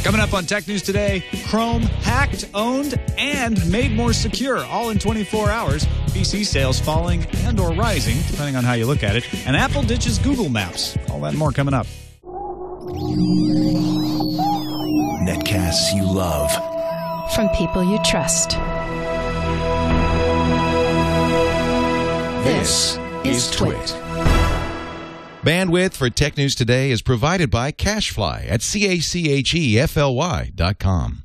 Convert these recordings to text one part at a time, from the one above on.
Coming up on Tech News Today, Chrome hacked, owned, and made more secure, all in 24 hours. PC sales falling and or rising, depending on how you look at it. And Apple ditches Google Maps. All that and more coming up. Netcasts you love. From people you trust. This is TWiT. Bandwidth for Tech News Today is provided by Cachefly at CACHEFLY.com.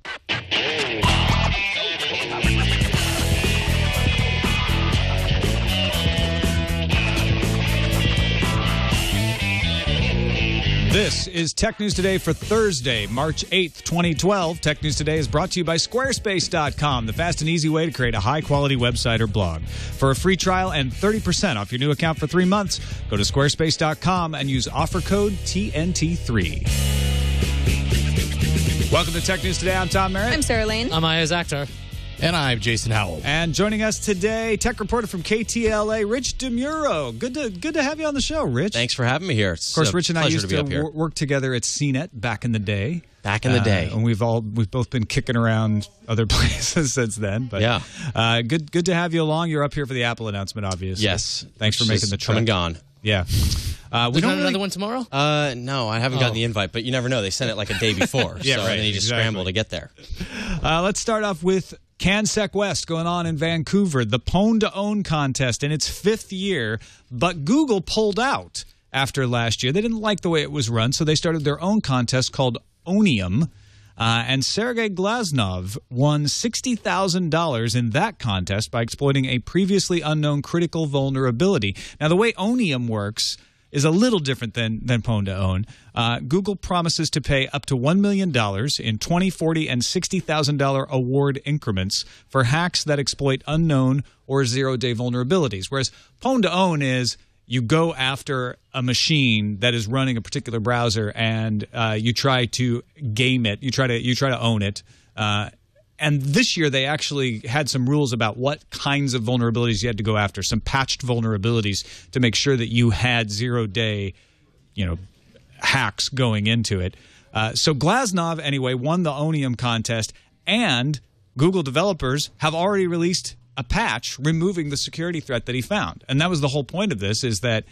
This is Tech News Today for Thursday, March 8th, 2012. Tech News Today is brought to you by Squarespace.com, the fast and easy way to create a high-quality website or blog. For a free trial and 30% off your new account for 3 months, go to Squarespace.com and use offer code TNT3. Welcome to Tech News Today. I'm Tom Merritt. I'm Sarah Lane. I'm Iyaz Akhtar. And I'm Jason Howell. And joining us today, tech reporter from KTLA, Rich DeMuro. Good to have you on the show, Rich. Thanks for having me here. It's of course, Rich and I used to work together at CNET back in the day. And we've both been kicking around other places since then. But yeah, good to have you along. You're up here for the Apple announcement, obviously. Yes. Thanks for making the trip. Come and gone. Yeah. We don't another one tomorrow? No, I haven't gotten the invite, but you never know. They sent it like a day before. Yeah, so right. then you just scramble to get there. Let's start off with CanSec West going on in Vancouver, the Pwn contest in its 5th year, but Google pulled out after last year. They didn't like the way it was run, so they started their own contest called Onium, and Sergey Glaznov won $60,000 in that contest by exploiting a previously unknown critical vulnerability. Now, the way Onium works is a little different than Pwn. Google promises to pay up to $1 million in $20,000, $40,000, and $60,000 award increments for hacks that exploit unknown or zero-day vulnerabilities. Whereas Pwn is you go after a machine that is running a particular browser and you try to game it. You try to own it. And this year, they actually had some rules about what kinds of vulnerabilities you had to go after, some patched vulnerabilities to make sure that you had zero-day, hacks going into it. So Glaznov, anyway, won the Onium contest, and Google developers have already released a patch removing the security threat that he found. And that was the whole point of this, is that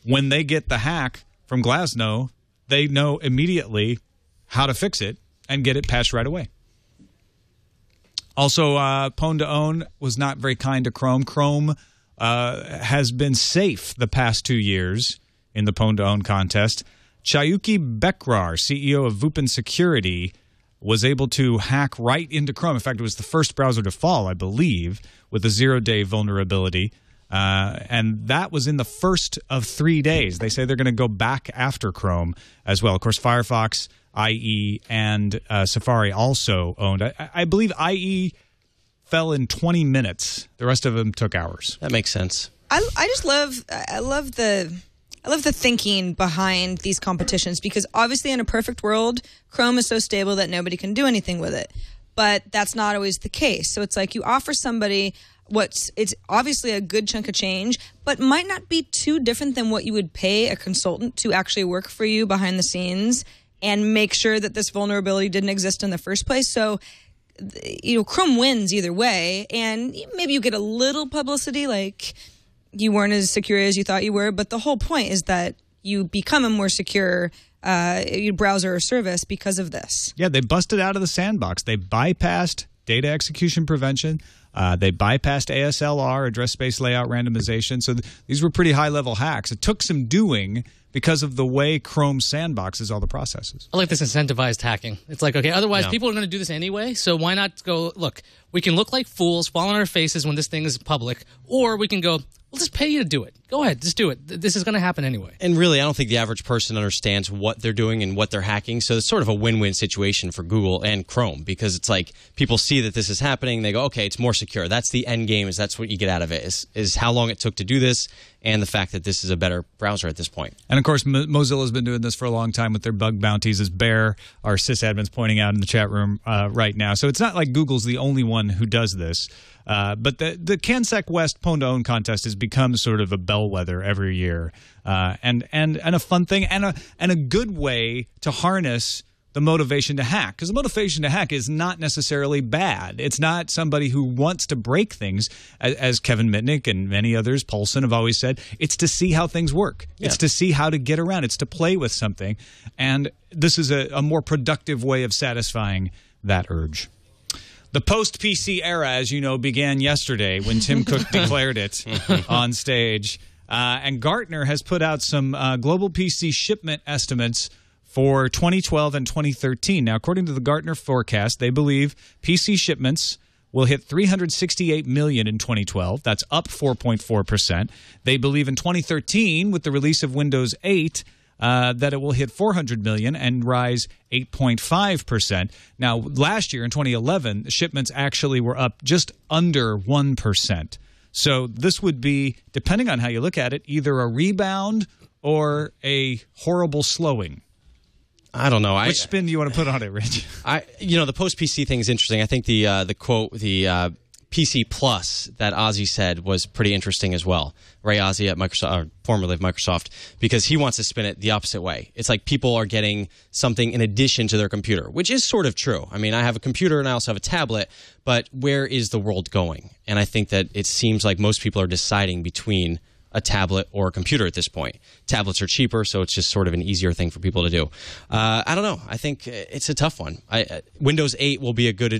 when they get the hack from Glaznov, they know immediately how to fix it and get it patched right away. Also, Pwn was not very kind to Chrome. Chrome has been safe the past 2 years in the Pwn contest. Chayuki Bekrar, CEO of Vupen Security, was able to hack right into Chrome. In fact, it was the first browser to fall, I believe, with a zero-day vulnerability. And that was in the first of 3 days. They say they're going to go back after Chrome as well. Of course, Firefox, IE, and Safari also owned. I believe IE fell in 20 minutes. The rest of them took hours. That makes sense. I love the thinking behind these competitions, because obviously in a perfect world, Chrome is so stable that nobody can do anything with it. But that's not always the case. So it's like you offer somebody it's obviously a good chunk of change, but might not be too different than what you would pay a consultant to actually work for you behind the scenes and make sure that this vulnerability didn't exist in the first place. So, Chrome wins either way, and maybe you get a little publicity, like you weren't as secure as you thought you were, but the whole point is that you become a more secure browser or service because of this. Yeah, they busted out of the sandbox. They bypassed data execution prevention. They bypassed ASLR, address space layout randomization. So these were pretty high-level hacks. It took some doing because of the way Chrome sandboxes all the processes. I like this incentivized hacking. It's like, okay, otherwise people are going to do this anyway, so why not go, look, we can look like fools, fall on our faces when this thing is public, or we can go, we'll just pay you to do it. Go ahead, just do it. This is going to happen anyway. And really, I don't think the average person understands what they're doing and what they're hacking, so it's sort of a win-win situation for Google and Chrome, because it's like people see that this is happening, they go, okay, it's more secure. That's the end game, that's what you get out of it, is how long it took to do this and the fact that this is a better browser at this point. And of course, Mozilla's been doing this for a long time with their bug bounties, as Bear, our sysadmin's pointing out in the chat room right now. So it's not like Google's the only one who does this. But the CanSec West Pwn contest has become sort of a bellwether every year, and a fun thing, and a good way to harness the motivation to hack, because the motivation to hack is not necessarily bad. It's not somebody who wants to break things, as Kevin Mitnick and many others, Paulson, have always said. It's to see how things work. Yeah. It's to see how to get around. It's to play with something. And this is a more productive way of satisfying that urge. The post-PC era, as you know, began yesterday when Tim Cook declared it on stage. And Gartner has put out some global PC shipment estimates for 2012 and 2013. Now, according to the Gartner forecast, they believe PC shipments will hit 368 million in 2012. That's up 4.4%. They believe in 2013, with the release of Windows 8, that it will hit 400 million and rise 8.5%. Now, last year in 2011, shipments actually were up just under 1%. So this would be, depending on how you look at it, either a rebound or a horrible slowing. I don't know. Which spin do you want to put on it, Rich? The post-PC thing is interesting. I think the quote, the PC Plus that Ozzy said was pretty interesting as well. Ray Ozzy at Microsoft, formerly of Microsoft, because he wants to spin it the opposite way. It's like people are getting something in addition to their computer, which is sort of true. I mean, I have a computer and I also have a tablet, but where is the world going? And I think that it seems like most people are deciding between a tablet or a computer at this point. Tablets are cheaper, so it's just sort of an easier thing for people to do. I don't know. I think it's a tough one. Windows 8 will be a good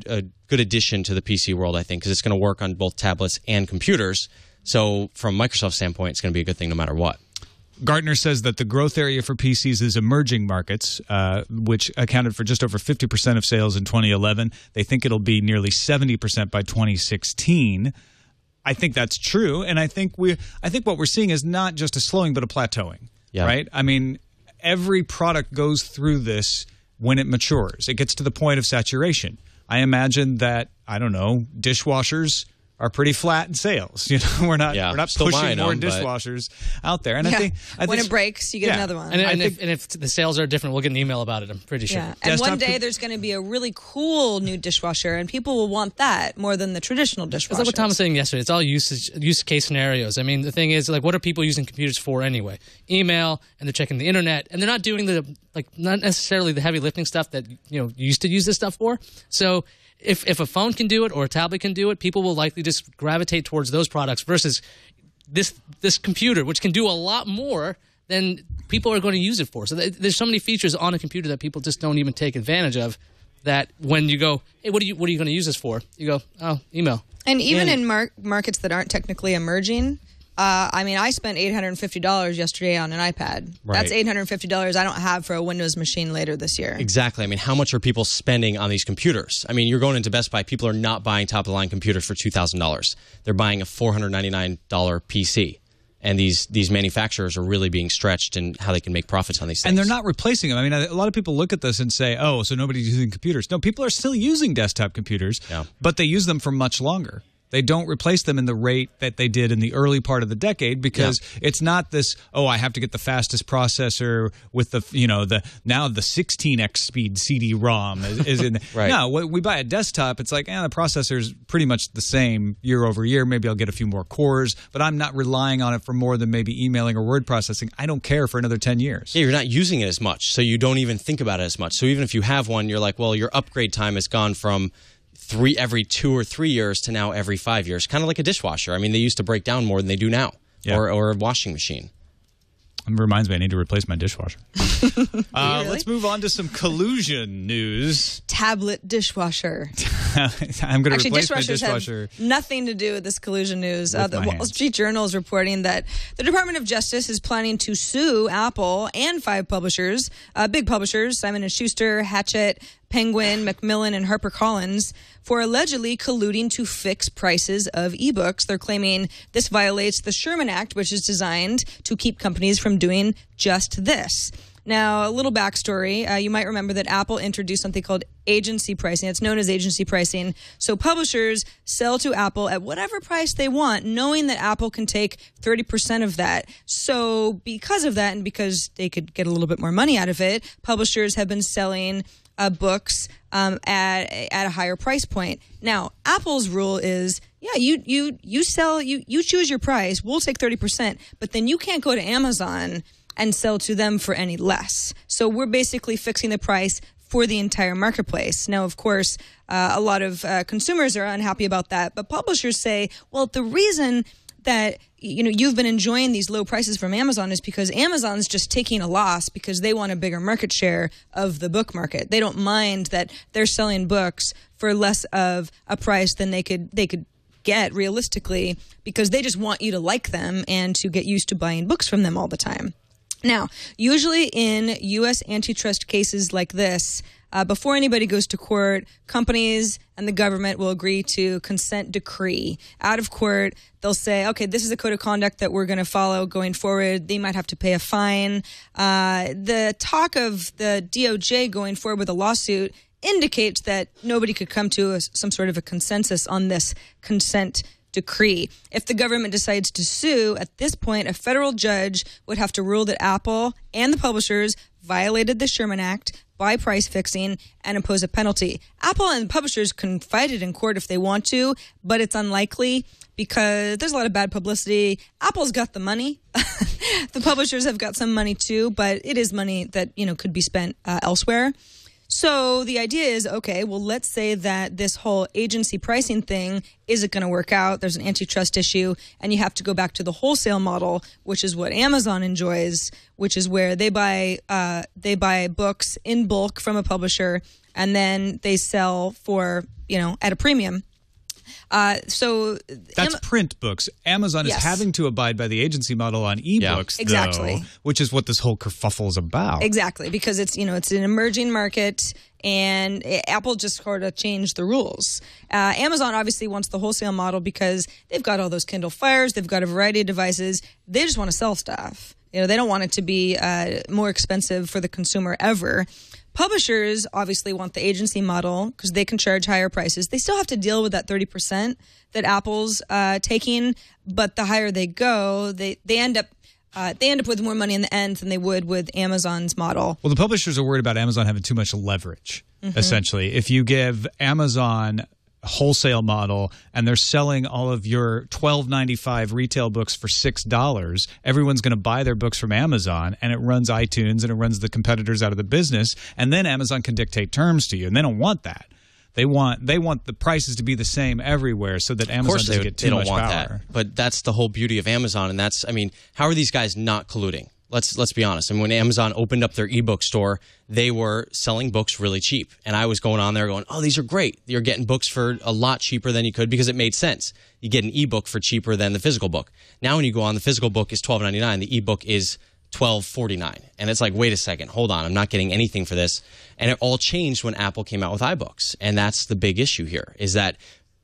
addition to the PC world, I think, because it's going to work on both tablets and computers. So from Microsoft's standpoint, it's going to be a good thing no matter what. Gartner says that the growth area for PCs is emerging markets, which accounted for just over 50% of sales in 2011. They think it'll be nearly 70% by 2016. I think that's true, and I think what we're seeing is not just a slowing, but a plateauing. Yeah. Right? I mean, every product goes through this when it matures. It gets to the point of saturation. I imagine that, I don't know, dishwashers are pretty flat in sales. You know, we're not pushing more dishwashers out there. And I think when it breaks, you get another one. And if the sales are different, we'll get an email about it. I'm pretty sure. Yeah. And one day there's going to be a really cool new dishwasher, and people will want that more than the traditional dishwasher. It's like what Tom was saying yesterday. It's all use case scenarios. I mean, the thing is, like, what are people using computers for anyway? Email, and they're checking the internet, and they're not doing not necessarily the heavy lifting stuff that you used to use this stuff for. So if a phone can do it or a tablet can do it, people will likely just gravitate towards those products versus this computer, which can do a lot more than people are going to use it for. So there's so many features on a computer that people just don't even take advantage of, that when you go, hey, what are you going to use this for? You go, oh, email. And even in markets that aren't technically emerging, I spent $850 yesterday on an iPad. Right. That's $850 I don't have for a Windows machine later this year. Exactly. I mean, how much are people spending on these computers? I mean, you're going into Best Buy, people are not buying top-of-the-line computers for $2,000. They're buying a $499 PC. And these manufacturers are really being stretched in how they can make profits on these things. And they're not replacing them. I mean, a lot of people look at this and say, oh, so nobody's using computers. No, people are still using desktop computers, but they use them for much longer. They don't replace them in the rate that they did in the early part of the decade, because it's not this, oh, I have to get the fastest processor with the 16x speed CD-ROM is in. Right. No, when we buy a desktop, it's like, the processor's pretty much the same year over year. Maybe I'll get a few more cores, but I'm not relying on it for more than maybe emailing or word processing. I don't care for another 10 years. Yeah, you're not using it as much, so you don't even think about it as much. So even if you have one, you're like, well, your upgrade time has gone from every 2 or 3 years to now every 5 years, kind of like a dishwasher. I mean, they used to break down more than they do now, or a washing machine. It reminds me, I need to replace my dishwasher. Let's move on to some collusion news. Tablet dishwasher. I'm going to replace my dishwasher. Have nothing to do with this collusion news. The Wall Street Journal is reporting that the Department of Justice is planning to sue Apple and 5 publishers, big publishers, Simon & Schuster, Hachette, Penguin, Macmillan, and HarperCollins, for allegedly colluding to fix prices of ebooks. They're claiming this violates the Sherman Act, which is designed to keep companies from doing just this. Now, a little backstory. You might remember that Apple introduced something called agency pricing. It's known as agency pricing. So publishers sell to Apple at whatever price they want, knowing that Apple can take 30% of that. So because of that, and because they could get a little bit more money out of it, publishers have been selling books at a higher price point. Now, Apple's rule is, you choose your price, we'll take 30%, but then you can't go to Amazon and sell to them for any less. So we're basically fixing the price for the entire marketplace. Now, of course, a lot of consumers are unhappy about that, but publishers say, well, the reason that you've been enjoying these low prices from Amazon is because Amazon's just taking a loss because they want a bigger market share of the book market. They don't mind that they're selling books for less of a price than they could get realistically, because they just want you to like them and to get used to buying books from them all the time. Now, usually in U.S. antitrust cases like this, before anybody goes to court, companies and the government will agree to consent decree. Out of court, they'll say, okay, this is a code of conduct that we're going to follow going forward. They might have to pay a fine. The talk of the DOJ going forward with a lawsuit indicates that nobody could come to some sort of a consensus on this consent decree. If the government decides to sue, at this point, a federal judge would have to rule that Apple and the publishers violated the Sherman Act by price fixing and impose a penalty. Apple and publishers can fight it in court if they want to, but it's unlikely because there's a lot of bad publicity. Apple's got the money. The publishers have got some money too, but it is money that, could be spent elsewhere. So the idea is, okay, well, let's say that this whole agency pricing thing isn't going to work out. There's an antitrust issue, and you have to go back to the wholesale model, which is what Amazon enjoys, which is where they buy books in bulk from a publisher, and then they sell for, at a premium. So that's print books. Amazon is having to abide by the agency model on ebooks, exactly, though, which is what this whole kerfuffle is about. Exactly, because it's it's an emerging market, and Apple just sort of changed the rules. Amazon obviously wants the wholesale model because they've got all those Kindle Fires, they've got a variety of devices. They just want to sell stuff. They don't want it to be more expensive for the consumer ever. Publishers obviously want the agency model because they can charge higher prices. They still have to deal with that 30% that Apple's taking, but the higher they go, they end up with more money in the end than they would with Amazon's model. Well, the publishers are worried about Amazon having too much leverage, essentially. If you give Amazon wholesale model and they're selling all of your $12.95 retail books for $6, everyone's going to buy their books from Amazon, and it runs iTunes and it runs the competitors out of the business, and then Amazon can dictate terms to you, and they don't want that. They want the prices to be the same everywhere so that Amazon doesn't get too much power. That. But that's the whole beauty of Amazon, and how are these guys not colluding? Let's be honest. When Amazon opened up their ebook store, they were selling books really cheap. And I was going on there going, oh, these are great. You're getting books for a lot cheaper than you could because it made sense. You get an ebook for cheaper than the physical book. Now when you go on, the physical book is $12.99. The ebook is $12.49. And it's like, wait a second, hold on. I'm not getting anything for this. And it all changed when Apple came out with iBooks. And that's the big issue here, is that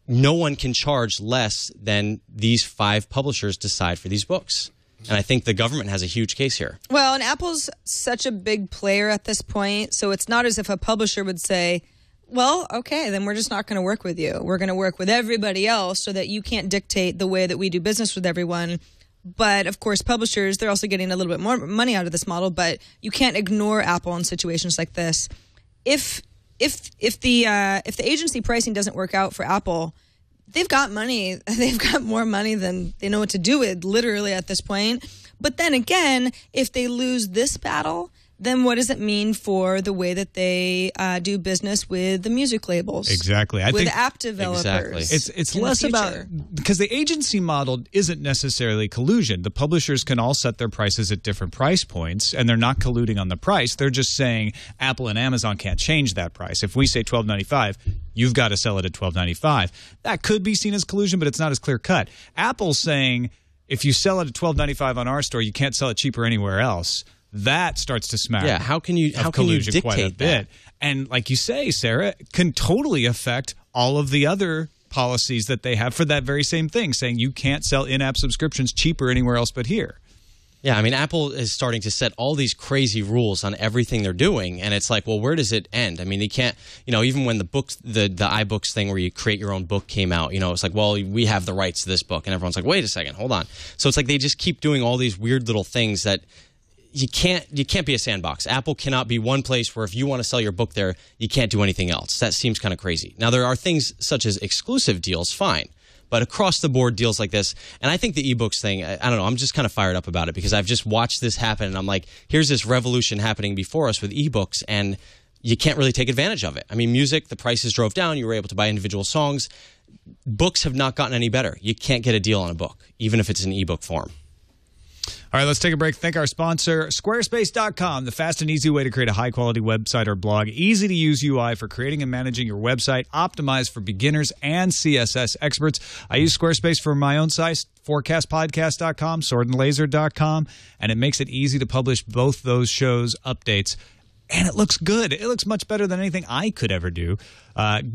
no one can charge less than these 5 publishers decide for these books. And I think the government has a huge case here. Well, and Apple's such a big player at this point, so it's not as if a publisher would say, well, okay, then we're just not going to work with you. We're going to work with everybody else so that you can't dictate the way that we do business with everyone. But, of course, publishers, they're also getting a little bit more money out of this model, but you can't ignore Apple in situations like this. If the agency pricing doesn't work out for Apple, they've got money. They've got more money than they know what to do with, literally, at this point. But then again, if they lose this battle, then what does it mean for the way that they do business with the music labels? Exactly. I with think app developers. Exactly. It's less about, because the agency model isn't necessarily collusion. The publishers can all set their prices at different price points, and they're not colluding on the price. They're just saying Apple and Amazon can't change that price. If we say $12.95, you've got to sell it at $12.95. That could be seen as collusion, but it's not as clear cut. Apple's saying if you sell it at $12.95 on our store, you can't sell it cheaper anywhere else. That starts to smack. Yeah, how can you dictate quite a bit? That? And like you say, Sarah, can totally affect all of the other policies that they have for that very same thing, saying you can't sell in-app subscriptions cheaper anywhere else but here. Yeah, Apple is starting to set all these crazy rules on everything they're doing, and it's like, well, where does it end? They can't, even when the iBooks thing where you create your own book came out, it's like, well, we have the rights to this book, and everyone's like, wait a second, hold on. So it's like they just keep doing all these weird little things that you can't be a sandbox. Apple cannot be one place where if you want to sell your book there, you can't do anything else. That seems kind of crazy. Now, there are things such as exclusive deals, fine. But across the board deals like this, and I think the ebooks thing, I don't know, I'm just kind of fired up about it because I've just watched this happen, and I'm like, here's this revolution happening before us with ebooks, and you can't really take advantage of it. I mean, music, the prices drove down. You were able to buy individual songs. Books have not gotten any better. You can't get a deal on a book, even if it's in ebook form. All right, let's take a break. Thank our sponsor, Squarespace.com, the fast and easy way to create a high-quality website or blog. Easy-to-use UI for creating and managing your website, optimized for beginners and CSS experts. I use Squarespace for my own site, forecastpodcast.com, swordandlaser.com, and it makes it easy to publish both those shows' updates. And it looks good. It looks much better than anything I could ever do.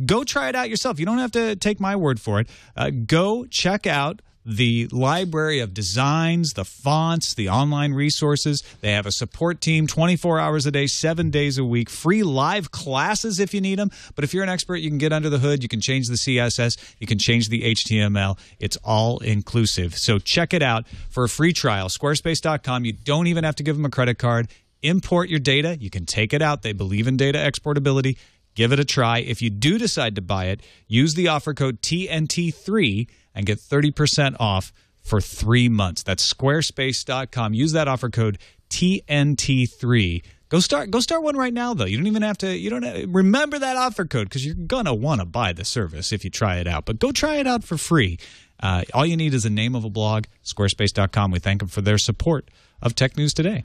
Go try it out yourself. You don't have to take my word for it. Go check out the library of designs, the fonts, the online resources. They have a support team 24 hours a day, 7 days a week, free live classes if you need them. But if you're an expert, you can get under the hood. You can change the CSS. You can change the HTML. It's all inclusive. So check it out for a free trial, squarespace.com. You don't even have to give them a credit card. Import your data. You can take it out. They believe in data exportability. Give it a try. If you do decide to buy it, use the offer code TNT3 and get 30% off for 3 months. That's squarespace.com. Use that offer code TNT3. Go start one right now, though. You don't even have to remember that offer code because you're going to want to buy the service if you try it out. But go try it out for free. All you need is the name of a blog, squarespace.com. We thank them for their support of Tech News Today.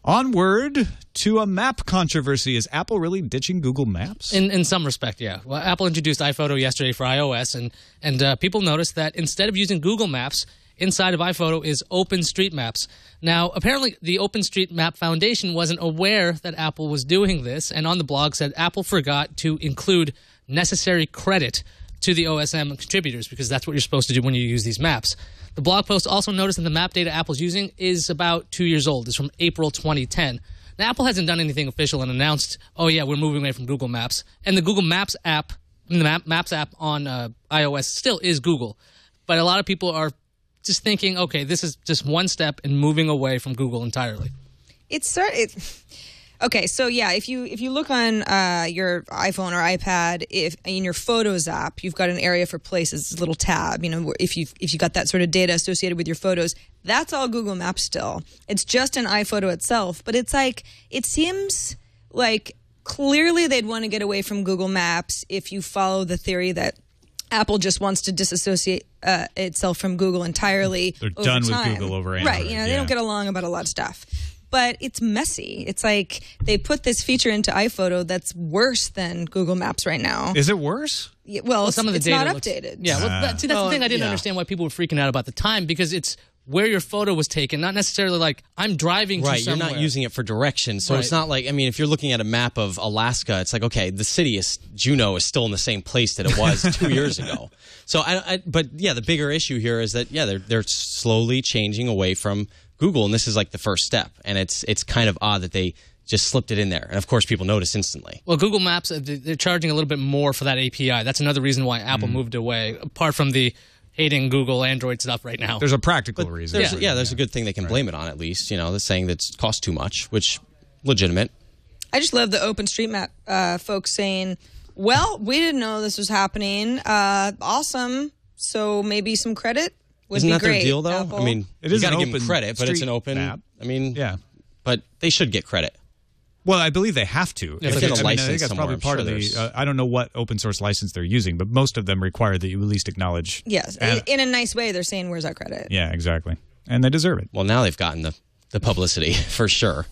Onward to a map controversy. Is Apple really ditching Google Maps? In some respect, yeah. Well, Apple introduced iPhoto yesterday for iOS, and people noticed that instead of using Google Maps, inside of iPhoto is OpenStreetMaps. Now, apparently, the OpenStreetMap Foundation wasn't aware that Apple was doing this, and on the blog said Apple forgot to include necessary credit to the OSM contributors, because that's what you're supposed to do when you use these maps. The blog post also noticed that the map data Apple's using is about 2 years old. It's from April 2010. Now, Apple hasn't done anything official and announced, oh, yeah, we're moving away from Google Maps. And the Google Maps app, the Maps app on iOS still is Google. But a lot of people are just thinking, okay, this is just one step in moving away from Google entirely. Okay, so yeah, if you look on your iPhone or iPad, if in your Photos app, you've got an area for places, a little tab. You know, if you got that sort of data associated with your photos, that's all Google Maps still. It's just an iPhoto itself, but it's like it seems like clearly they'd want to get away from Google Maps if you follow the theory that Apple just wants to disassociate itself from Google entirely. They're done with Google over Android. Right? You know, they don't get along about a lot of stuff. But it's messy. It's like they put this feature into iPhoto that's worse than Google Maps right now. Is it worse? Yeah, well, some of the it's data not looks, updated. Yeah, well, that's the thing I didn't understand why people were freaking out about the time, because it's where your photo was taken, not necessarily like I'm driving to somewhere. You're not using it for directions. So it's not like, I mean, if you're looking at a map of Alaska, it's like, okay, the city is, Juneau is still in the same place that it was 2 years ago. So, but yeah, the bigger issue here is that, yeah, they're slowly changing away from Google, and this is like the first step. And it's kind of odd that they just slipped it in there. And of course, people notice instantly. Well, Google Maps, they're charging a little bit more for that API. That's another reason why Apple moved away, apart from the hating Google Android stuff right now. There's a practical reason. There's a good thing they can blame it on, at least. You know, they're saying that it costs too much, which legitimate. I just love the OpenStreetMap folks saying, well, we didn't know this was happening. Awesome. So maybe some credit would Isn't be that great. Their deal, though? Apple. I mean, it you is got to an give them credit, but it's an open map. I mean, yeah. But they should get credit. Well, I believe they have to. Yeah, I think that's probably part of the. I don't know what open source license they're using, but most of them require that you at least acknowledge. Yes, in a nice way, they're saying, "Where's our credit?" Yeah, exactly, and they deserve it. Well, now they've gotten the publicity for sure.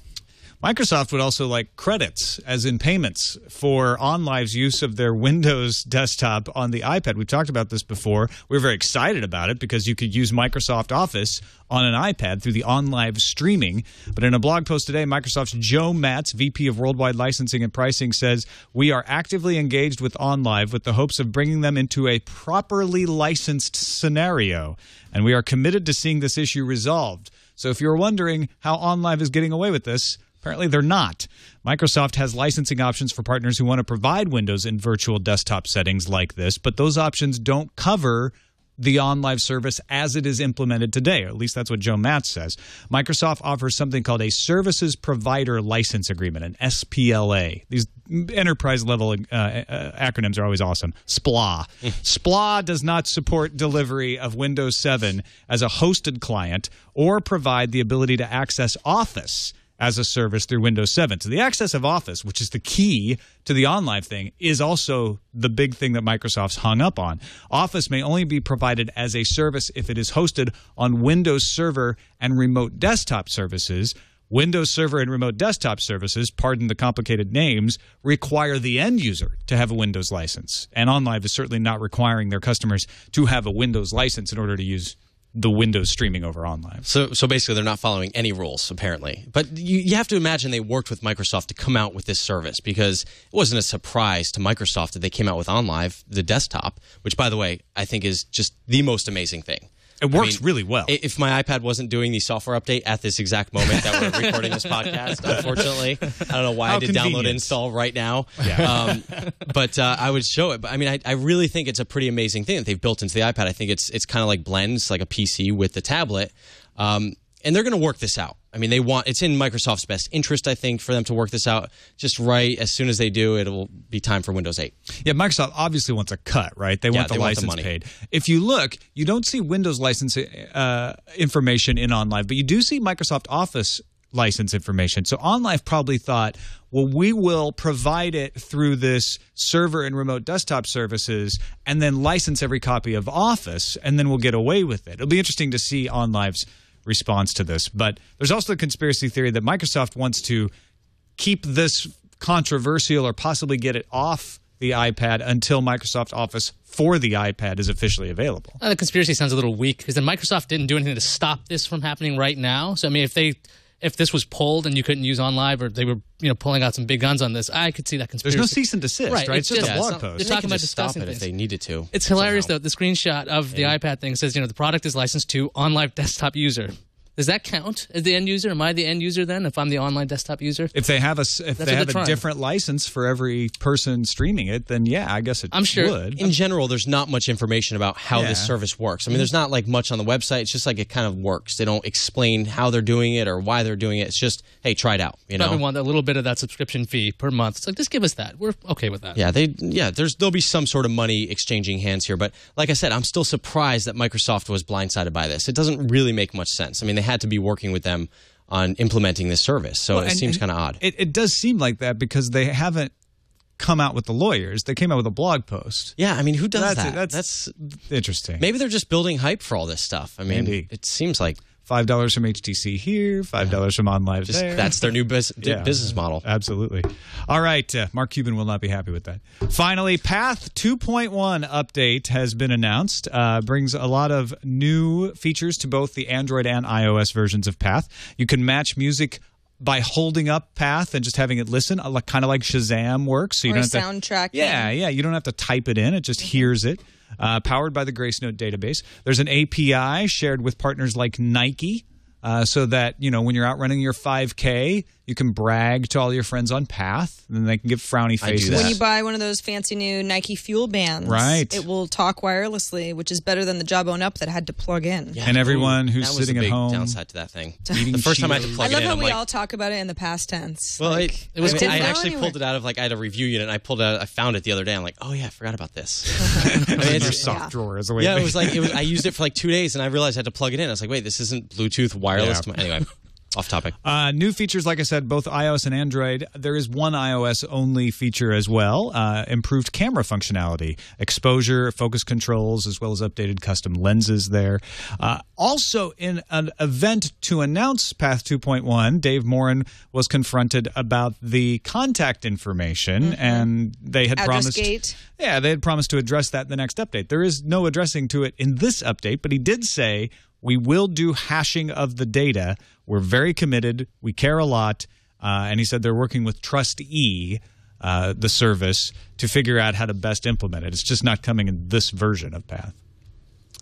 Microsoft would also like credits, as in payments, for OnLive's use of their Windows desktop on the iPad. We've talked about this before. We were very excited about it because you could use Microsoft Office on an iPad through the OnLive streaming. But in a blog post today, Microsoft's Joe Matz, VP of Worldwide Licensing and Pricing, says, "We are actively engaged with OnLive with the hopes of bringing them into a properly licensed scenario. And we are committed to seeing this issue resolved." So if you're wondering how OnLive is getting away with this, apparently they're not. Microsoft has licensing options for partners who want to provide Windows in virtual desktop settings like this, but those options don't cover the OnLive service as it is implemented today, or at least that's what Joe Matz says. Microsoft offers something called a Services Provider License Agreement, an SPLA. These enterprise-level acronyms are always awesome. SPLA. SPLA does not support delivery of Windows 7 as a hosted client or provide the ability to access Office as a service through Windows 7. So the access of Office, which is the key to the OnLive thing, is also the big thing that Microsoft's hung up on. Office may only be provided as a service if it is hosted on Windows Server and remote desktop services. Windows Server and remote desktop services, pardon the complicated names, require the end user to have a Windows license. And OnLive is certainly not requiring their customers to have a Windows license in order to use the Windows streaming over OnLive. So basically they're not following any rules, apparently. But you have to imagine they worked with Microsoft to come out with this service, because it wasn't a surprise to Microsoft that they came out with OnLive, the desktop, which, by the way, I think is just the most amazing thing. It works really well. If my iPad wasn't doing the software update at this exact moment that we're recording this podcast, unfortunately, I don't know why I did download and install right now. Yeah. But I would show it. But I mean, I really think it's a pretty amazing thing that they've built into the iPad. I think it's kind of like blends, like a PC with the tablet. And they're going to work this out. I mean, it's in Microsoft's best interest, I think, for them to work this out just right. As soon as they do, it'll be time for Windows 8. Yeah, Microsoft obviously wants a cut, right? They want the license paid. If you look, you don't see Windows license information in OnLive, but you do see Microsoft Office license information. So OnLive probably thought, well, we will provide it through this server and remote desktop services and then license every copy of Office, and then we'll get away with it. It'll be interesting to see OnLive's response to this. But there's also the conspiracy theory that Microsoft wants to keep this controversial or possibly get it off the iPad until Microsoft Office for the iPad is officially available. The conspiracy sounds a little weak, because then Microsoft didn't do anything to stop this from happening right now. So, I mean, if this was pulled and you couldn't use OnLive, or they were pulling out some big guns on this, I could see that conspiracy. There's no cease and desist, right? It's just a blog post. They're talking about discussing it if they needed to. It's hilarious, though. The screenshot of the iPad thing says, the product is licensed to OnLive desktop user. Does that count as the end user? Am I the end user then if I'm the online desktop user? If they have a different license for every person streaming it, then yeah, I guess it would. In general, there's not much information about how this service works. I mean, there's not like much on the website. It's just like it kind of works. They don't explain how they're doing it or why they're doing it. It's just, hey, try it out. Probably want a little bit of that subscription fee per month. It's like, just give us that. We're okay with that. Yeah, there'll be some sort of money exchanging hands here. But like I said, I'm still surprised that Microsoft was blindsided by this. It doesn't really make much sense. I mean, they had to be working with them on implementing this service, so it seems kind of odd. It does seem like that because they haven't come out with the lawyers. They came out with a blog post. Yeah, I mean, who does that? That's interesting. Maybe they're just building hype for all this stuff. I mean, it seems like $5 from HTC here, $5 from OnLive there. That's their new business model. Absolutely. All right. Mark Cuban will not be happy with that. Finally, Path 2.1 update has been announced. Brings a lot of new features to both the Android and iOS versions of Path. You can match music by holding up Path and just having it listen, kind of like Shazam works. So you or don't have soundtrack. Yeah. You don't have to type it in. It just hears it. Powered by the Grace Note database. There's an API shared with partners like Nike so that, when you're out running your 5K, you can brag to all your friends on Path, and then they can give frowny faces. When you buy one of those fancy new Nike Fuel bands, right, it will talk wirelessly, which is better than the Jawbone Up that had to plug in. Yeah, and everyone who's sitting at home. That was a big downside to that thing. The first time I had to plug it in, I love how we all talk about it in the past tense. Well, I actually pulled it out of, I had a review unit, and I found it the other day. I'm like, oh yeah, I forgot about this. It's your soft drawer. Is the way it was like, I used it for 2 days, and I realized I had to plug it in. I was like, wait, this isn't Bluetooth wireless. Yeah. Anyway. Off topic. New features, like I said, both iOS and Android. There is one iOS-only feature as well, improved camera functionality, exposure, focus controls, as well as updated custom lenses there. Also, in an event to announce Path 2.1, Dave Morin was confronted about the contact information, and they had promised to address that in the next update. There is no addressing to it in this update, but he did say, we will do hashing of the data. We're very committed. We care a lot. And he said they're working with TrustE, the service, to figure out how to best implement it. It's just not coming in this version of Path.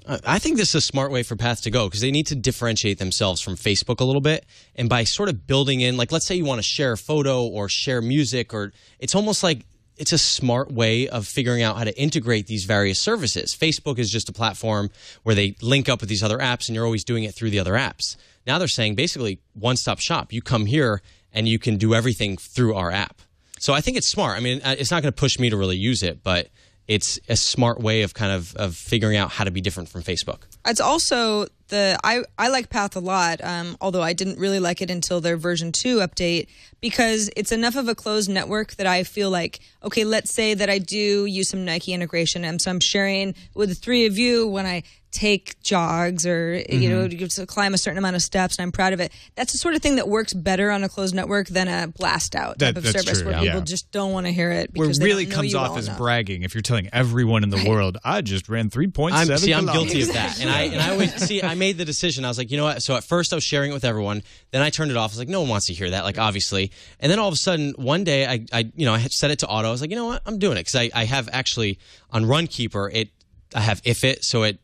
I think this is a smart way for Path to go because they need to differentiate themselves from Facebook a little bit. And by sort of building in, let's say you want to share a photo or share music, or it's almost like it's a smart way of figuring out how to integrate these various services. Facebook is just a platform where they link up with these other apps, and you're always doing it through the other apps. Now they're saying basically one-stop shop. You come here, and you can do everything through our app. So I think it's smart. I mean, it's not going to push me to really use it, but it's a smart way of kind of figuring out how to be different from Facebook. It's also I like Path a lot, although I didn't really like it until their version 2 update, because it's enough of a closed network that I feel like, okay, let's say that I do use some Nike integration, and so I'm sharing with the 3 of you when I take jogs or you know, to climb a certain amount of steps, and I'm proud of it. That's the sort of thing that works better on a closed network than a blast out type of service where people just don't want to hear it because where it really they don't know comes you off well as enough. bragging if you're telling everyone in the world, I just ran 3.7 I'm kilometers. guilty of that, and I always see. I made the decision. I was like, you know what? So at first I was sharing it with everyone. Then I turned it off. I was like, no one wants to hear that. Like obviously, and then all of a sudden one day I had set it to auto. I was like, you know what? I'm doing it because I have actually on Runkeeper I have if it so it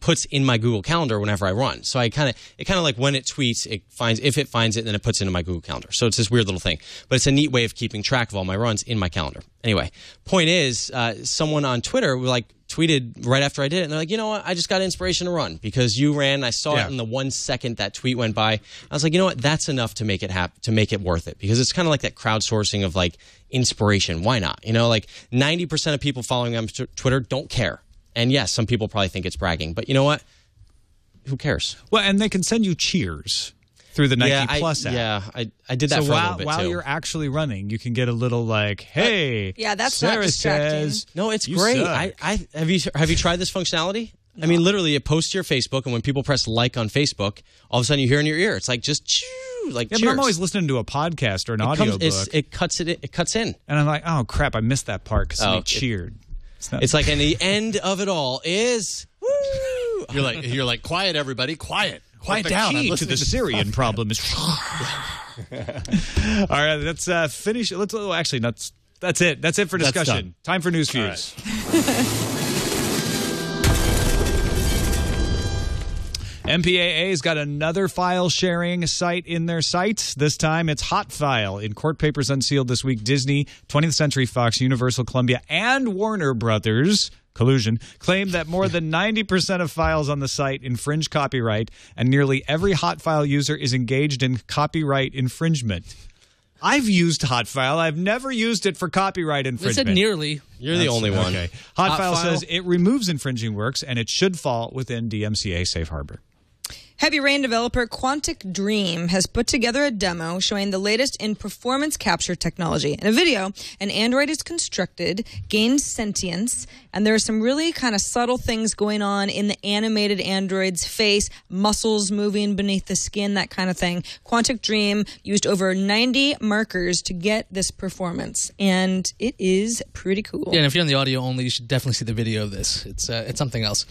puts in my Google Calendar whenever I run. So it kind of like when it tweets, if it finds it, then it puts it into my Google Calendar. So it's this weird little thing, but it's a neat way of keeping track of all my runs in my calendar. Anyway, point is, someone on Twitter tweeted right after I did it, and they're like, you know what? I just got inspiration to run because you ran. I saw it in the 1 second that tweet went by. I was like, you know what? That's enough to make it worth it, because it's kind of like that crowdsourcing of like inspiration. Why not? You know, like 90% of people following me on Twitter don't care. And yes, some people probably think it's bragging, but you know what? Who cares? Well, and they can send you cheers through the Nike Plus app. Yeah, I did that for a little bit while too. you're actually running, you can get a little like, hey, that's Sarah not distracting. Says, no, it's you great. suck. Have you tried this functionality? No. I mean, literally, it posts to your Facebook, and when people press like on Facebook, all of a sudden you hear in your ear, it's like just like cheers. But I'm always listening to a podcast or an audiobook. It cuts in, and I'm like, oh crap, I missed that part because somebody cheered. It's like, and the end of it all is woo. You're like, quiet, everybody, quiet The down. key to the Syrian problem is. All right, let's finish. Actually, that's it. That's it for discussion. Time for news fuse. MPAA's got another file sharing site in their sights. This time it's Hotfile. In court papers unsealed this week, Disney, 20th Century Fox, Universal, Columbia, and Warner Brothers collusion claimed that more than 90% of files on the site infringe copyright, and nearly every Hotfile user is engaged in copyright infringement. I've used Hotfile. I've never used it for copyright infringement. They said nearly. You're the only one. Okay. Hotfile says it removes infringing works, and it should fall within DMCA safe harbor. Heavy Rain developer Quantic Dream has put together a demo showing the latest in performance capture technology. In a video, an android is constructed, gains sentience, and there are some really kind of subtle things going on in the animated android's face, muscles moving beneath the skin, that kind of thing. Quantic Dream used over 90 markers to get this performance, and it is pretty cool. Yeah, and if you're on the audio only, you should definitely see the video of this. It's something else.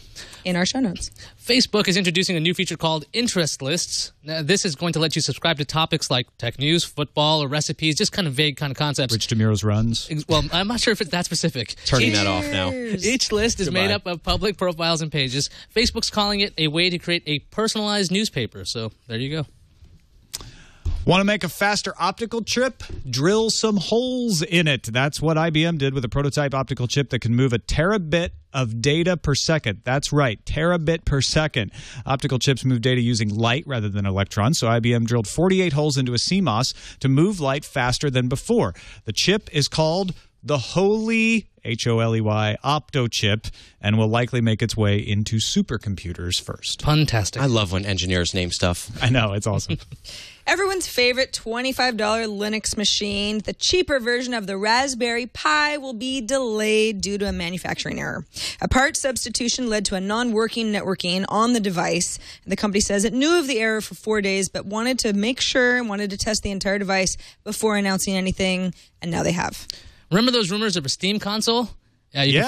In our show notes. Facebook is introducing a new feature called Interest Lists. Now, this is going to let you subscribe to topics like tech news, football, or recipes, just kind of vague kind of concepts. Rich DeMuro's runs. Well, I'm not sure if it's that specific. Turning that off now. Each list is made up of public profiles and pages. Facebook's calling it a way to create a personalized newspaper. So there you go. Want to make a faster optical chip? Drill some holes in it. That's what IBM did with a prototype optical chip that can move a terabit of data per second. That's right, terabit per second. Optical chips move data using light rather than electrons, so IBM drilled 48 holes into a CMOS to move light faster than before. The chip is called the Holey, Holey, Optochip, and will likely make its way into supercomputers first. Fantastic. I love when engineers name stuff. I know, it's awesome. Everyone's favorite $25 Linux machine, the cheaper version of the Raspberry Pi, will be delayed due to a manufacturing error. A part substitution led to a non-working networking on the device. The company says it knew of the error for 4 days, but wanted to make sure and wanted to test the entire device before announcing anything, and now they have. Remember those rumors of a Steam console? You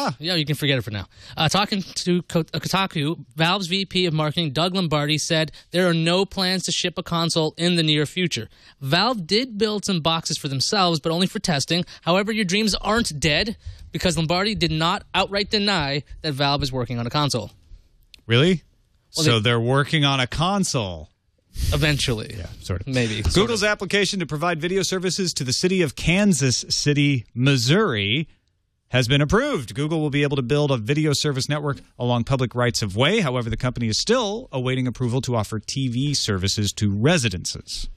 can forget it for now. Talking to Kotaku, Valve's VP of Marketing, Doug Lombardi, said there are no plans to ship a console in the near future. Valve did build some boxes for themselves, but only for testing. However, your dreams aren't dead, because Lombardi did not outright deny that Valve is working on a console. Really? Well, so they're working on a console. Eventually. Yeah, sort of. Maybe. Google's application to provide video services to the city of Kansas City, Missouri, has been approved. Google will be able to build a video service network along public rights of way. However, the company is still awaiting approval to offer TV services to residences.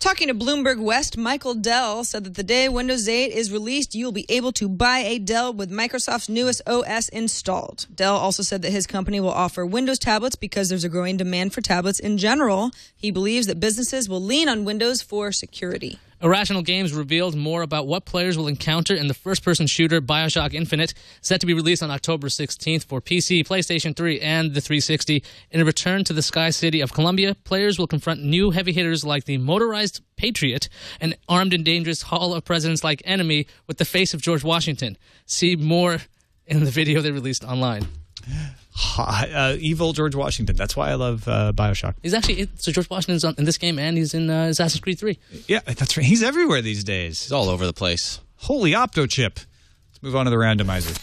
Talking to Bloomberg West, Michael Dell said that the day Windows 8 is released, you'll be able to buy a Dell with Microsoft's newest OS installed. Dell also said that his company will offer Windows tablets because there's a growing demand for tablets in general. He believes that businesses will lean on Windows for security. Irrational Games revealed more about what players will encounter in the first-person shooter BioShock Infinite, set to be released on October 16th for PC, PlayStation 3, and the 360. In a return to the Sky City of Columbia, players will confront new heavy hitters like the motorized Patriot, an armed and dangerous Hall of Presidents-like enemy with the face of George Washington. See more in the video they released online. Evil George Washington. That's why I love BioShock. He's actually so George Washington's in this game, and he's in Assassin's Creed 3. Yeah, that's right. He's everywhere these days. He's all over the place. Holy Optochip. Let's move on to the randomizer.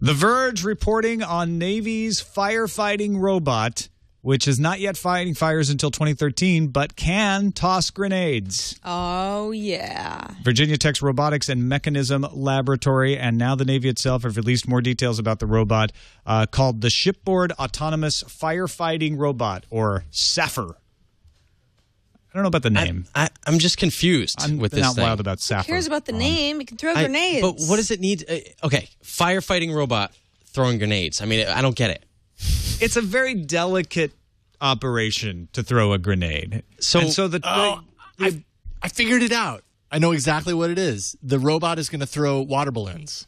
The Verge reporting on Navy's firefighting robot, which is not yet fighting fires until 2013, but can toss grenades. Oh, yeah. Virginia Tech's Robotics and Mechanism Laboratory and now the Navy itself have released more details about the robot called the Shipboard Autonomous Firefighting Robot, or SAFR. I don't know about the name. I'm just confused with this thing. I'm not wild about SAFR. Who cares about the name? It can throw grenades. But what does it need? Okay, firefighting robot throwing grenades. I mean, I don't get it. It's a very delicate operation to throw a grenade. I figured it out. I know exactly what it is. The robot is going to throw water balloons.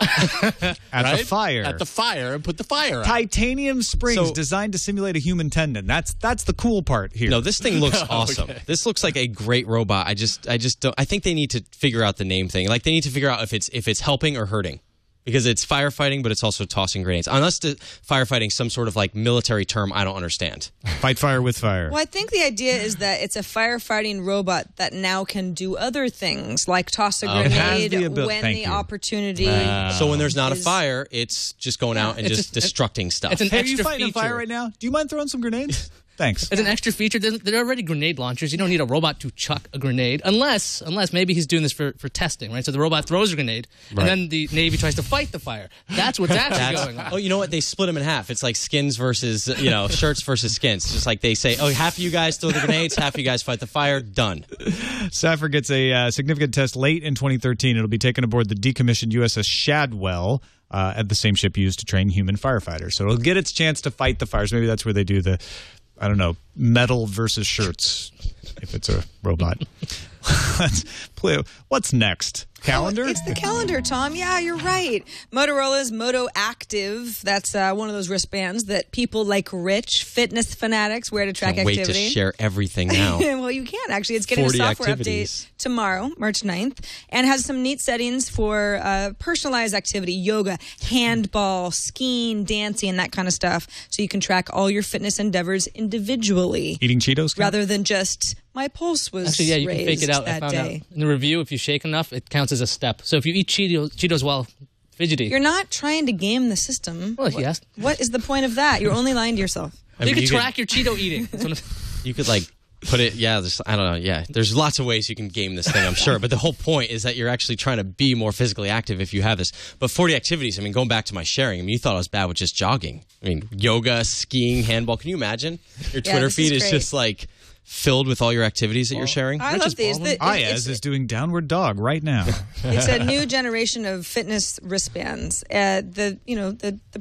At the fire. At the fire and put the fire out. Titanium springs designed to simulate a human tendon. That's the cool part here. No, this thing looks awesome. Okay. This looks like a great robot. I just don't. I think they need to figure out the name thing. Like, they need to figure out if it's helping or hurting. Because it's firefighting, but it's also tossing grenades. Unless the firefighting some sort of like military term I don't understand. Fight fire with fire. Well, I think the idea is that it's a firefighting robot that now can do other things, like toss a grenade when the opportunity. So when there's not a fire, it's just going out and just destructing stuff. It's an Hey, are extra you fighting feature. a fire right now? Do you mind throwing some grenades? Thanks. It's an extra feature. There are already grenade launchers. You don't need a robot to chuck a grenade, unless maybe he's doing this for testing, right? So the robot throws a grenade, and then the Navy tries to fight the fire. That's what's actually going on. Oh, you know what? They split them in half. It's like skins versus, shirts versus skins. Just like they say, oh, half of you guys throw the grenades, half of you guys fight the fire. Done. SAFR gets a significant test late in 2013. It'll be taken aboard the decommissioned USS Shadwell, at the same ship used to train human firefighters. So it'll get its chance to fight the fires. Maybe that's where they do the, I don't know, metal versus shirts, if it's a robot. Let's play. What's next? Calendar? Oh, it's the calendar, Tom. Yeah, you're right. Motorola's Moto Active. That's one of those wristbands that people like rich fitness fanatics wear to track activity. Wait to share everything now. Well, you can actually. It's getting a software update tomorrow, March 9th, and has some neat settings for personalized activity, yoga, handball, skiing, dancing, and that kind of stuff. So you can track all your fitness endeavors individually. Eating Cheetos? Rather than just my pulse was actually, yeah, you can fake it out. I found out in the review, if you shake enough, it counts as a step. So if you eat Cheetos while fidgety, you're not trying to game the system. Well, yes. What is the point of that? You're only lying to yourself. You could track your Cheeto eating. You could put it. Yeah, I don't know. Yeah, there's lots of ways you can game this thing, I'm sure. But the whole point is that you're actually trying to be more physically active if you have this. But 40 activities. I mean, going back to my sharing. I mean, you thought I was bad with just jogging. I mean, yoga, skiing, handball. Can you imagine? Your Twitter feed is just like filled with all your activities that you're sharing. I love these. Iyaz is doing downward dog right now. It's a new generation of fitness wristbands. The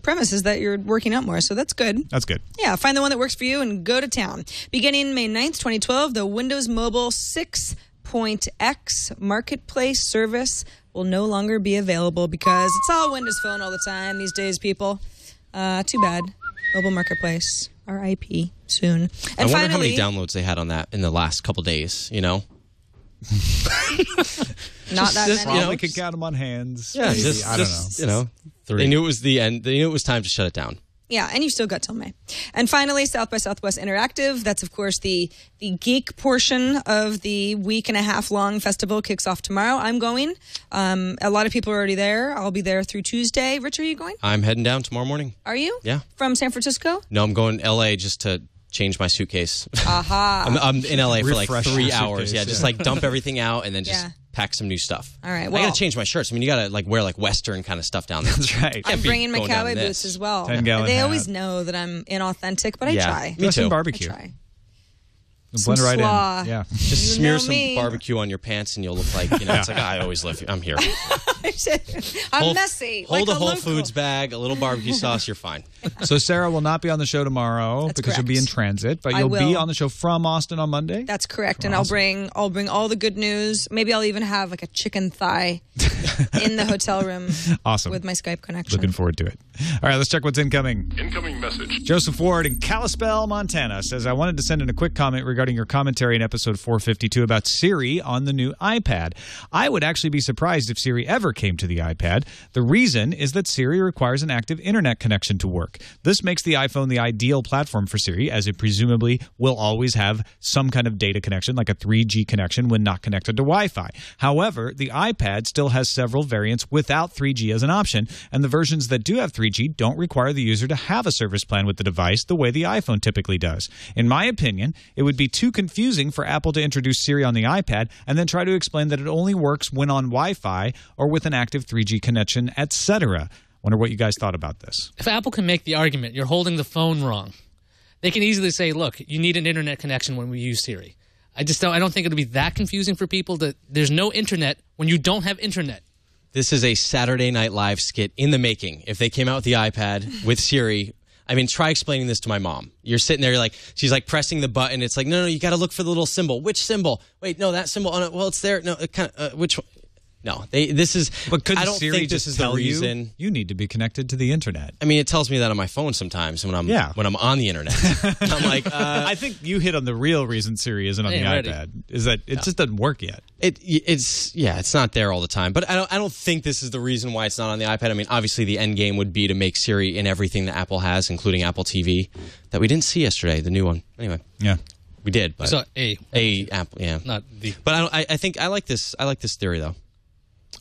premise is that you're working out more, so that's good. That's good. Yeah, find the one that works for you and go to town. Beginning May 9th, 2012, the Windows Mobile 6.x marketplace service will no longer be available because it's all Windows Phone all the time these days, people. Too bad. Mobile marketplace. RIP soon. And I wonder how many downloads they had on that in the last couple days, Not that many. Probably could count them on hands. Yeah, I don't know. 3. They knew it was the end. They knew it was time to shut it down. Yeah, and you've still got till May. And finally, South by Southwest Interactive. That's, of course, the geek portion of the week and a half long festival kicks off tomorrow. I'm going. A lot of people are already there. I'll be there through Tuesday. Rich, are you going? I'm heading down tomorrow morning. Are you? Yeah. From San Francisco? No, I'm going to L.A. just to change my suitcase. Aha. I'm in LA for like Refresh 3 hours. Yeah, just like dump everything out and then just Yeah. pack some new stuff. All right, I well- gotta change my shirts. I mean, you gotta like wear like Western kind of stuff down there. That's right. I'm be bringing my going down cowboy in boots this. as well. 10-gallon They hat. always know that I'm inauthentic, but I Yeah. try. Me Dress in too. barbecue. I try. Blend right slaw. in. Yeah. Just You smear know some me. barbecue on your pants and you'll look like, it's like, I always live here. I'm here. I'm messy. Hold like a Whole local. Foods bag, a little barbecue sauce, you're fine. So Sarah will not be on the show tomorrow That's because you'll be in correct. transit, but I you'll be will. on the show from Austin on Monday. That's correct, and I'll bring all the good news. Maybe I'll even have like a chicken thigh in the hotel room. Awesome. With my Skype connection. Looking forward to it. All right, let's check what's incoming. Incoming message. Joseph Ward in Kalispell, Montana says, I wanted to send in a quick comment regarding your commentary in episode 452 about Siri on the new iPad. I would actually be surprised if Siri ever came to the iPad. The reason is that Siri requires an active internet connection to work. This makes the iPhone the ideal platform for Siri, as it presumably will always have some kind of data connection, like a 3G connection when not connected to Wi-Fi. However, the iPad still has several variants without 3G as an option, and the versions that do have 3G don't require the user to have a service plan with the device the way the iPhone typically does. In my opinion, it would be too confusing for Apple to introduce Siri on the iPad and then try to explain that it only works when on Wi-Fi or with an active 3G connection, etc. Wonder what you guys thought about this. If Apple can make the argument, you're holding the phone wrong. They can easily say, look, you need an internet connection when we use Siri. I don't think it'll be that confusing for people that there's no internet when you don't have internet. This is a Saturday Night Live skit in the making. If they came out with the iPad with Siri, I mean, try explaining this to my mom. You're sitting there, she's like pressing the button. It's like, no, you got to look for the little symbol. Which symbol? Wait, no, that symbol. Oh, no, well, it's there. No, it kind of, which one? No, this is. But couldn't I don't Siri think this just is the tell reason. you need to be connected to the internet? I mean, it tells me that on my phone sometimes when I'm on the internet. I'm like, I think you hit on the real reason Siri isn't on the iPad. Is that it just doesn't work yet? It's not there all the time. But I don't think this is the reason why it's not on the iPad. I mean, obviously the end game would be to make Siri in everything that Apple has, including Apple TV, that we didn't see yesterday, the new one. Anyway, yeah, we did. But So a Apple, yeah, not the. But I think I like this. I like this theory though.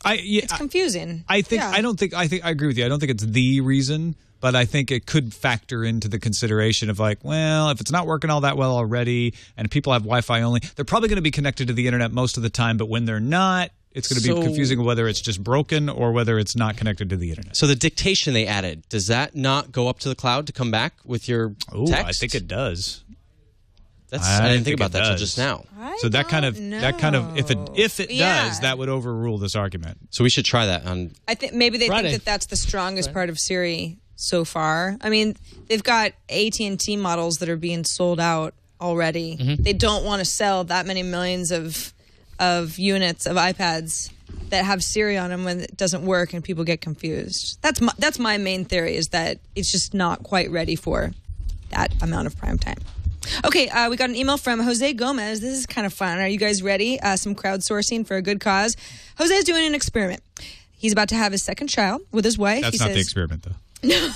It's confusing. I agree with you. I don't think it's the reason, but I think it could factor into the consideration of if it's not working all that well already and people have Wi-Fi only, they're probably going to be connected to the internet most of the time, but when they're not, it's going to be confusing whether it's just broken or whether it's not connected to the internet. So the dictation they added, does that not go up to the cloud to come back with your text? I think it does. I didn't think about that till just now. So that kind of if it does, that would overrule this argument. So we should try that on. I think maybe they Friday. think that that's the strongest part of Siri so far. I mean, they've got AT&T models that are being sold out already. Mm-hmm. They don't want to sell that many millions of units of iPads that have Siri on them when it doesn't work and people get confused. That's my main theory, is that it's just not quite ready for that amount of prime time. Okay, we got an email from Jose Gomez. This is kind of fun. Are you guys ready? Some crowdsourcing for a good cause. Jose is doing an experiment. He's about to have his second child with his wife. That's not the experiment, though. No,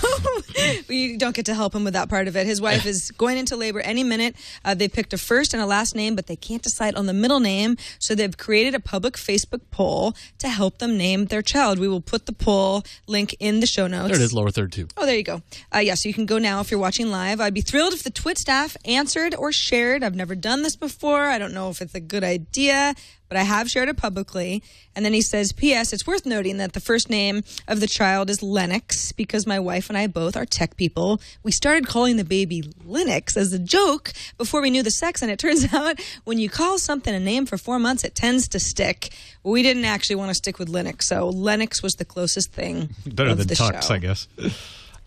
we don't get to help him with that part of it. His wife is going into labor any minute. They picked a first and a last name, but they can't decide on the middle name. So they've created a public Facebook poll to help them name their child. We will put the poll link in the show notes. There it is, lower third too. Oh, there you go. So you can go now if you're watching live. I'd be thrilled if the TWiT staff answered or shared. I've never done this before. I don't know if it's a good idea, but I have shared it publicly. And then he says, P.S. It's worth noting that the first name of the child is Lennox because my wife and I both are tech people. We started calling the baby Linux as a joke before we knew the sex, and it turns out when you call something a name for 4 months, it tends to stick. Well, we didn't actually want to stick with Linux, so Lennox was the closest thing. Better of than the Tux, show. I guess.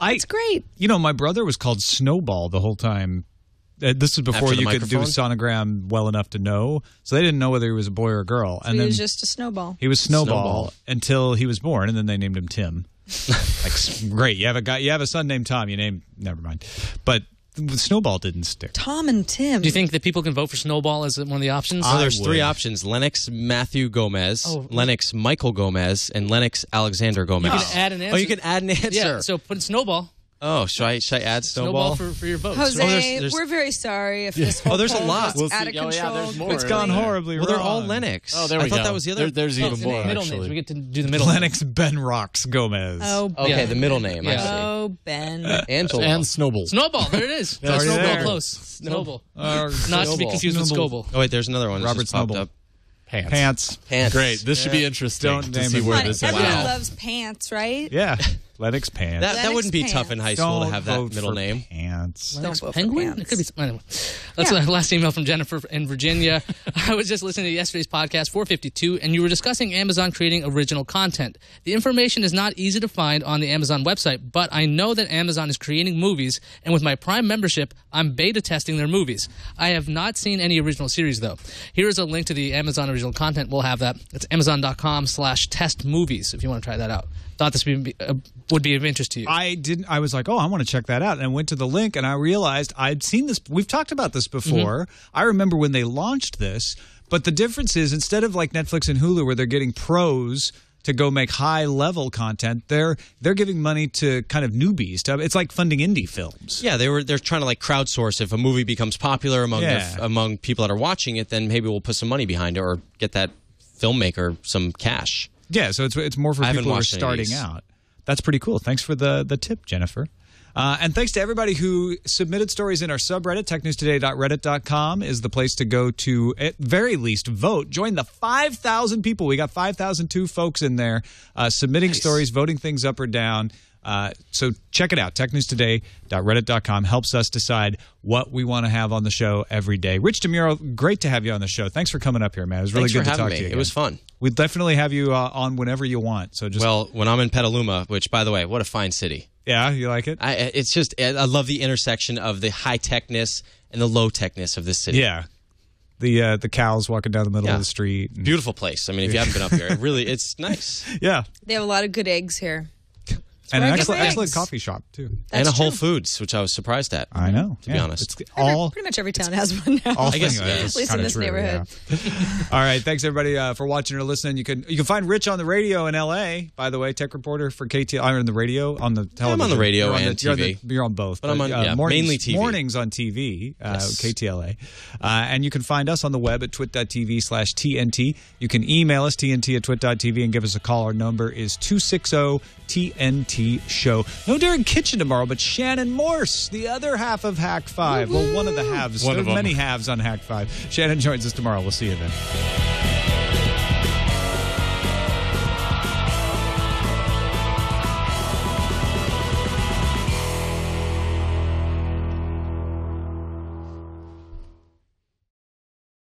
It's great. My brother was called Snowball the whole time. This is before you could do a sonogram well enough to know. So they didn't know whether he was a boy or a girl. So he was just a snowball. He was Snowball until he was born, and then they named him Tim. Great. You have a son named Tom. Never mind. But Snowball didn't stick. Tom and Tim. Do you think that people can vote for Snowball as one of the options? There's three options: Lennox Matthew Gomez, Lennox Michael Gomez, and Lennox Alexander Gomez. You can add an answer. Oh, you can add an answer. Yeah, so put Snowball. Oh, should I add Snowball? For your vote. Jose, we're very sorry if this whole there's a poll lot. was out of control. there's more. It's gone horribly wrong. Well, they're all Lennox. Oh, there we go. I thought that was the other. There's even more, middle actually. names. We get to do the middle Lennox Ben Rocks Gomez. Oh, Okay, Yeah. the middle name. I see. Oh, Ben. Angela. And Snowball. Snowball. There it is. already Snowball there. close. Snowball. Not to be Snowball. confused with Scoble. Oh wait, there's another one. Robert This just popped Snowball. up. Pants. Pants. Great. This should be interesting Don't to name see it. where Come on, this everyone ends. loves pants, right? Yeah. Lennox Pants. That wouldn't be tough in high school to have that vote middle for name. Pants. Don't vote for Penguin? pants. It could be. Anyway. That's the last email from Jennifer in Virginia. I was just listening to yesterday's podcast, 452, and you were discussing Amazon creating original content. The information is not easy to find on the Amazon website, but I know that Amazon is creating movies, and with my Prime membership, I'm beta testing their movies. I have not seen any original series, though. Here is a link to the Amazon original content. We'll have that. It's amazon.com/test movies if you want to try that out. Thought this would be of interest to you. I was like, oh, I want to check that out. And I went to the link and I realized I'd seen this. We've talked about this before. Mm-hmm. I remember when they launched this. But the difference is instead of like Netflix and Hulu where they're getting pros to go make high-level content, they're giving money to kind of newbies. It's like funding indie films. Yeah, they're trying to like crowdsource. If a movie becomes popular among people that are watching it, then maybe we'll put some money behind it or get that filmmaker some cash. Yeah, so it's more for people who are starting out. That's pretty cool. Thanks for the tip, Jennifer. And thanks to everybody who submitted stories in our subreddit. TechNewsToday.reddit.com is the place to go to, at very least, vote. Join the 5,000 people. We got 5,002 folks in there submitting stories, voting things up or down. So check it out. TechNewsToday.reddit.com helps us decide what we want to have on the show every day. Rich DeMuro, great to have you on the show. Thanks for coming up here, man. It was really good to talk to you again. It was fun. We'll definitely have you on whenever you want. So just when I'm in Petaluma, which, by the way, what a fine city. Yeah, you like it? I love the intersection of the high-techness and the low-techness of this city. Yeah. The cows walking down the middle of the street. Beautiful place. I mean, if you haven't been up here, it's nice. Yeah. They have a lot of good eggs here. And an excellent coffee shop, too. That's and a Whole true. Foods, which I was surprised at. I know. To be honest. Pretty much every town has one now. I guess at least in this neighborhood. Yeah. All right. Thanks, everybody, for watching or listening. You can find Rich on the radio in L.A., by the way, tech reporter for KTL. I'm on the radio, on the television. I'm on the radio and TV. You're on both. But I'm on mainly TV. Mornings on TV, KTLA. And you can find us on the web at twit.tv/TNT. You can email us, TNT@twit.tv, and give us a call. Our number is 260-TNT-SHOW. No Darren Kitchen tomorrow, but Shannon Morse, the other half of Hack 5. Well, one of the halves. There are many halves on Hack 5. Shannon joins us tomorrow. We'll see you then.